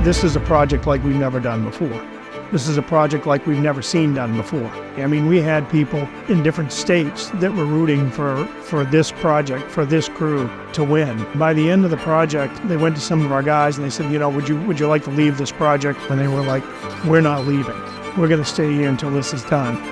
This is a project like we've never done before. This is a project like we've never seen done before. I mean, we had people in different states that were rooting for this project, for this crew to win. By the end of the project, they went to some of our guys and they said, would you like to leave this project? And they were like, we're not leaving. We're going to stay here until this is done.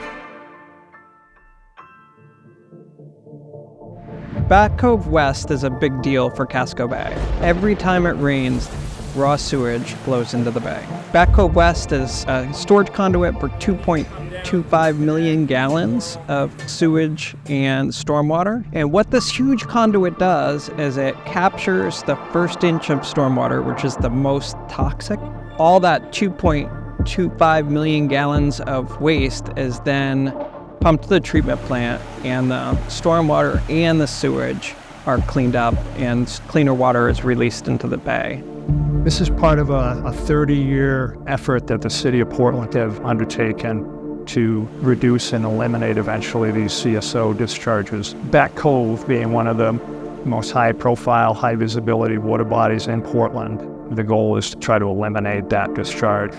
Back Cove West is a big deal for Casco Bay. Every time it rains, raw sewage flows into the bay. Back Cove West is a storage conduit for 2.25 million gallons of sewage and stormwater. And what this huge conduit does is it captures the first inch of stormwater, which is the most toxic. All that 2.25 million gallons of waste is then pumped to the treatment plant, and the stormwater and the sewage are cleaned up, and cleaner water is released into the bay. This is part of a 30-year effort that the city of Portland have undertaken to reduce and eliminate eventually these CSO discharges. Back Cove being one of the most high-profile, high-visibility water bodies in Portland. The goal is to try to eliminate that discharge.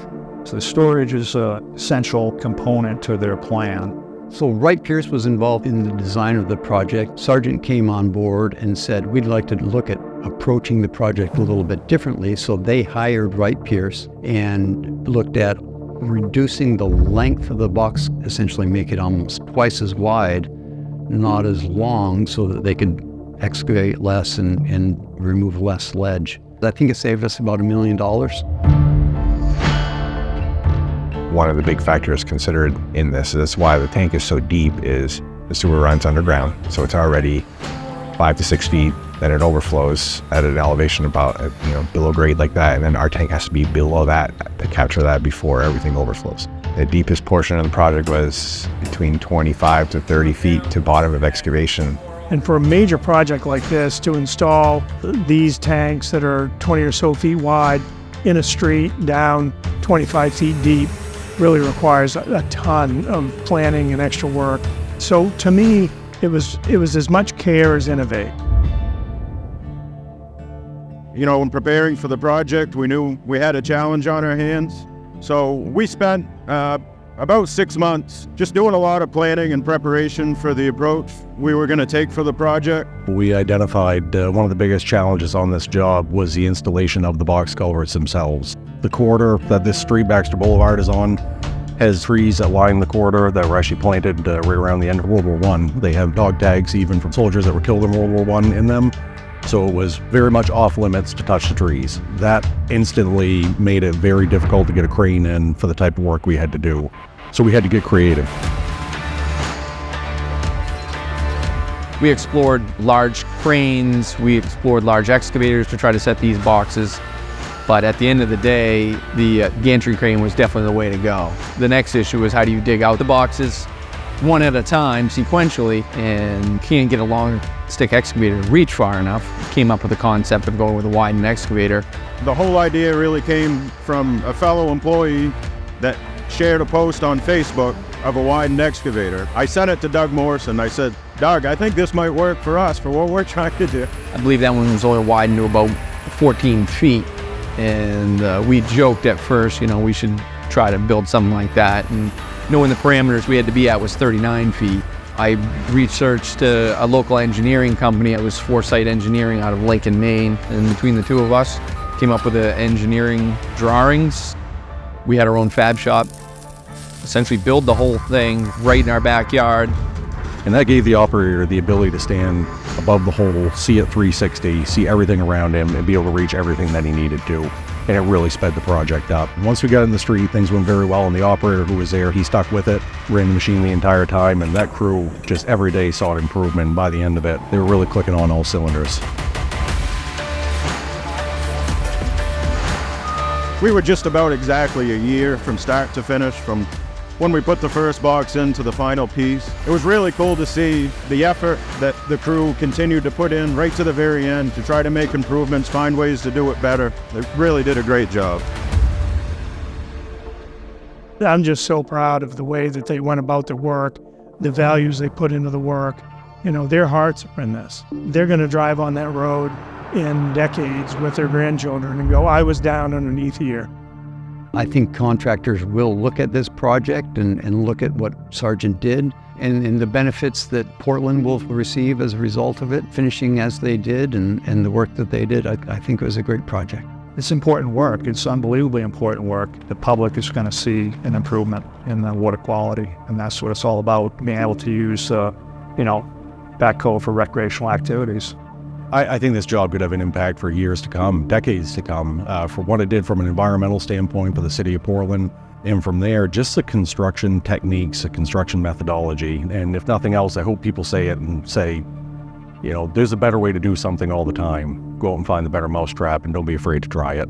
So the storage is an essential component to their plan. So Wright Pierce was involved in the design of the project. Sargent came on board and said, we'd like to look at approaching the project a little bit differently. So they hired Wright Pierce and looked at reducing the length of the box, essentially make it almost twice as wide, not as long, so that they could excavate less and remove less ledge. I think it saved us about $1 million. One of the big factors considered in this, that's why the tank is so deep, is the sewer runs underground. So it's already 5 to 6 feet, then it overflows at an elevation about, below grade like that. And then our tank has to be below that to capture that before everything overflows. The deepest portion of the project was between 25 to 30 feet to bottom of excavation. And for a major project like this, to install these tanks that are 20 or so feet wide in a street down 25 feet deep really requires a ton of planning and extra work. So to me, it was as much care as innovate. When preparing for the project, we knew we had a challenge on our hands. So we spent about 6 months just doing a lot of planning and preparation for the approach we were going to take for the project. We identified one of the biggest challenges on this job was the installation of the box culverts themselves. The corridor that this street, Baxter Boulevard, is on has trees that line the corridor that were actually planted right around the end of World War I. They have dog tags even from soldiers that were killed in World War I in them. So it was very much off limits to touch the trees. That instantly made it very difficult to get a crane in for the type of work we had to do. So we had to get creative. We explored large cranes, we explored large excavators to try to set these boxes. But at the end of the day, the gantry crane was definitely the way to go. The next issue was, how do you dig out the boxes one at a time, sequentially, and can't get a long stick excavator to reach far enough. Came up with the concept of going with a widened excavator. The whole idea really came from a fellow employee that shared a post on Facebook of a widened excavator. I sent it to Doug Morrison. I said, Doug, I think this might work for us, for what we're trying to do. I believe that one was only widened to about 14 feet. And we joked at first, we should try to build something like that. And knowing the parameters we had to be at was 39 feet. I researched a local engineering company. It was Foresight Engineering out of Lincoln, Maine. And between the two of us, came up with the engineering drawings. We had our own fab shop, essentially build the whole thing right in our backyard. And that gave the operator the ability to stand above the hole, see it 360, see everything around him, and be able to reach everything that he needed to. And it really sped the project up. And once we got in the street, things went very well, and the operator who was there, he stuck with it, ran the machine the entire time, and that crew just every day saw an improvement. By the end of it, they were really clicking on all cylinders. We were just about exactly a year from start to finish, from when we put the first box into the final piece. It was really cool to see the effort that the crew continued to put in right to the very end to try to make improvements, find ways to do it better. They really did a great job. I'm just so proud of the way that they went about their work, the values they put into the work. Their hearts are in this. They're going to drive on that road in decades with their grandchildren and go, I was down underneath here. I think contractors will look at this project and look at what Sargent did and the benefits that Portland will receive as a result of it, finishing as they did and the work that they did. I think it was a great project. It's important work. It's unbelievably important work. The public is going to see an improvement in the water quality, and that's what it's all about, being able to use, Back Cove for recreational activities. I think this job could have an impact for years to come, decades to come, for what it did from an environmental standpoint for the city of Portland. And from there, just the construction techniques, the construction methodology. And if nothing else, I hope people say it and say, there's a better way to do something all the time. Go out and find the better mousetrap and don't be afraid to try it.